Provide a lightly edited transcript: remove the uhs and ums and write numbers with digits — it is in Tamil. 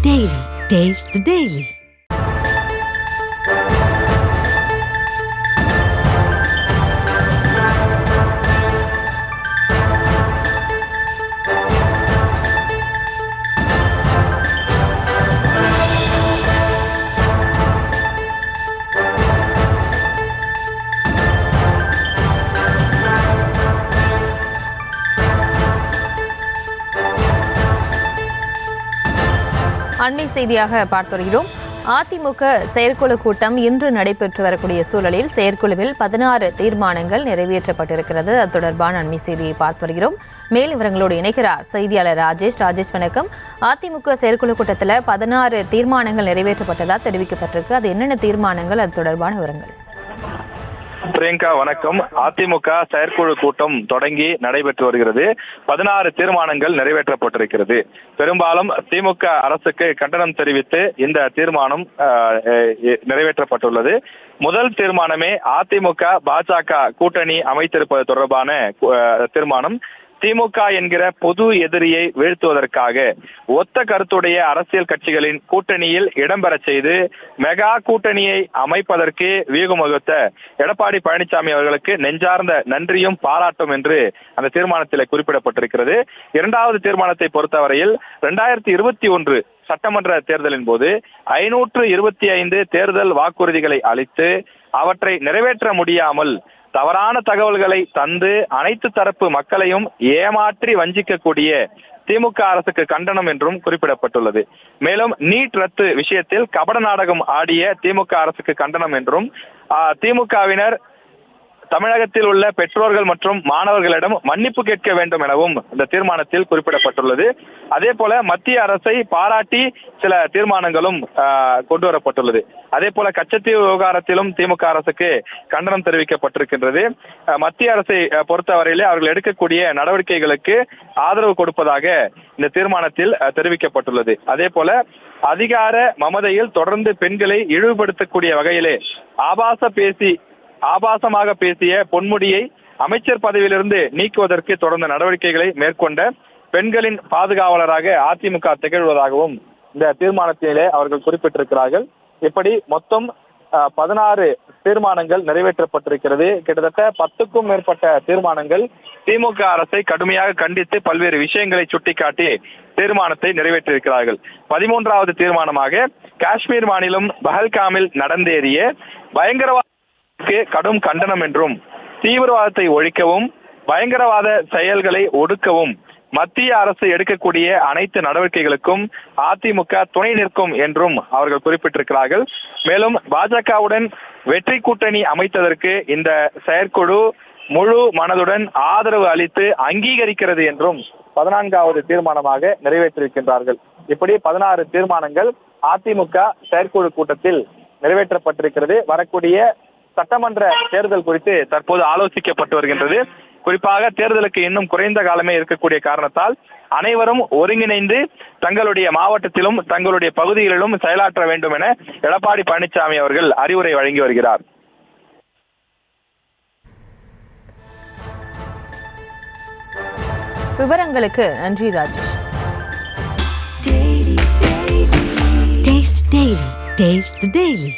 Daily. Taste the Daily. அண்மை செய்தியாக பார்த்து வருகிறோம். அதிமுக செயற்குழு கூட்டம் இன்று நடைபெற்று வரக்கூடிய சூழலில் செயற்குழுவில் 16 தீர்மானங்கள் நிறைவேற்றப்பட்டிருக்கிறது. அது தொடர்பான அண்மை செய்தியை பார்த்து வருகிறோம். மேல் விவரங்களோடு இணைக்கிறார் செய்தியாளர் ராஜேஷ். வணக்கம். அதிமுக செயற்குழு கூட்டத்தில் 16 தீர்மானங்கள் நிறைவேற்றப்பட்டதா தெரிவிக்கப்பட்டிருக்கு. அது என்னென்ன தீர்மானங்கள், அது தொடர்பான விவரங்கள்? பிரியங்கா வணக்கம். அதிமுக செயற்குழு கூட்டம் தொடங்கி நடைபெற்று வருகிறது. 16 தீர்மானங்கள் நிறைவேற்றப்பட்டிருக்கிறது. பெரும்பாலும் திமுக அரசுக்கு கண்டனம் தெரிவித்து இந்த தீர்மானம் நிறைவேற்றப்பட்டுள்ளது. முதல் தீர்மானமே அதிமுக பாஜக கூட்டணி அமைத்திருப்பது தொடர்பான தீர்மானம். திமுக என்கிற பொது எதிரியை வீழ்த்துவதற்காக ஒத்த கருத்துடைய அரசியல் கட்சிகளின் கூட்டணியில் இடம்பெற செய்து மெகா கூட்டணியை அமைப்பதற்கு வியூகம் வகுத்த எடப்பாடி பழனிசாமி அவர்களுக்கு நெஞ்சார்ந்த நன்றியும் பாராட்டும் என்று அந்த தீர்மானத்தில் குறிப்பிடப்பட்டிருக்கிறது. இரண்டாவது தீர்மானத்தை பொறுத்தவரையில் 2021 சட்டமன்ற தேர்தலின் போது 525 தேர்தல் வாக்குறுதிகளை அளித்து அவற்றை நிறைவேற்ற முடியாமல் தவறான தகவல்களை தந்து அனைத்து தரப்பு மக்களையும் ஏமாற்றி வஞ்சிக்கக்கூடிய திமுக அரசுக்கு கண்டனம் என்றும் குறிப்பிடப்பட்டுள்ளது. மேலும் நீட் ரத்து விஷயத்தில் கபட நாடகம் ஆடிய திமுக அரசுக்கு கண்டனம் என்றும் திமுகவினர் தமிழகத்தில் உள்ள பெற்றோர்கள் மற்றும் மாணவர்களிடம் மன்னிப்பு கேட்க வேண்டும் எனவும் இந்த தீர்மானத்தில் குறிப்பிடப்பட்டுள்ளது. அதே போல மத்திய அரசை பாராட்டி சில தீர்மானங்களும் கொண்டு வரப்பட்டுள்ளது. அதே போல கச்சத்தீவு விவகாரத்திலும் திமுக அரசுக்கு கண்டனம் தெரிவிக்கப்பட்டிருக்கின்றது. மத்திய அரசை பொறுத்தவரையிலே அவர்கள் எடுக்கக்கூடிய நடவடிக்கைகளுக்கு ஆதரவு கொடுப்பதாக இந்த தீர்மானத்தில் தெரிவிக்கப்பட்டுள்ளது. அதே போல அதிகார மமதையில் தொடர்ந்து பெண்களை இழிவுபடுத்தக்கூடிய வகையிலே ஆபாசமாக பேசிய பொன்முடியை அமைச்சர் பதவியிலிருந்து நீக்குவதற்கு தொடர்ந்த நடவடிக்கைகளை மேற்கொண்ட பெண்களின் பாதுகாவலராக அதிமுக திகழ்வதாகவும் இந்த தீர்மானத்திலே அவர்கள் குறிப்பிட்டிருக்கிறார்கள். இப்படி மொத்தம் 16 தீர்மானங்கள் நிறைவேற்றப்பட்டிருக்கிறது. கிட்டத்தட்ட 10க்கும் மேற்பட்ட தீர்மானங்கள் திமுக அரசை கடுமையாக கண்டித்து பல்வேறு விஷயங்களை சுட்டிக்காட்டி தீர்மானத்தை நிறைவேற்றியிருக்கிறார்கள். 13வது தீர்மானமாக காஷ்மீர் மாநிலம் பஹல்காமில் நடந்தேறிய பயங்கரவாத கடும் கண்டனம் என்றும் தீவிரவாதத்தை ஒழிக்கவும் பயங்கரவாத செயல்களை ஒடுக்கவும் மத்திய அரசு எடுக்கக்கூடிய அனைத்து நடவடிக்கைகளுக்கும் அதிமுக துணை நிற்கும் என்றும் அவர்கள் குறிப்பிட்டிருக்கிறார்கள். மேலும் பாஜகவுடன் வெற்றி கூட்டணி அமைத்ததற்கு இந்த செயற்குழு முழு மனதுடன் ஆதரவு அளித்து அங்கீகரிக்கிறது என்றும் 14வது தீர்மானமாக நிறைவேற்றியிருக்கின்றார்கள். இப்படி 16 தீர்மானங்கள் அதிமுக செயற்குழு கூட்டத்தில் நிறைவேற்றப்பட்டிருக்கிறது. வரக்கூடிய சட்டமன்ற தேர்தல் குறித்து தற்போது ஆலோசிக்கப்பட்டு வருகின்றது. குறிப்பாக தேர்தலுக்கு இன்னும் குறைந்த காலமே இருக்கக்கூடிய காரணத்தால் அனைவரும் ஒருங்கிணைந்து தங்களுடைய மாவட்டத்திலும் தங்களுடைய பகுதிகளிலும் செயலாற்ற வேண்டும் என எடப்பாடி பழனிசாமி அவர்கள் அறிவுரை வழங்கி வருகிறார். விவரங்களுக்கு நன்றி ராஜேஷ். Taste the Daily.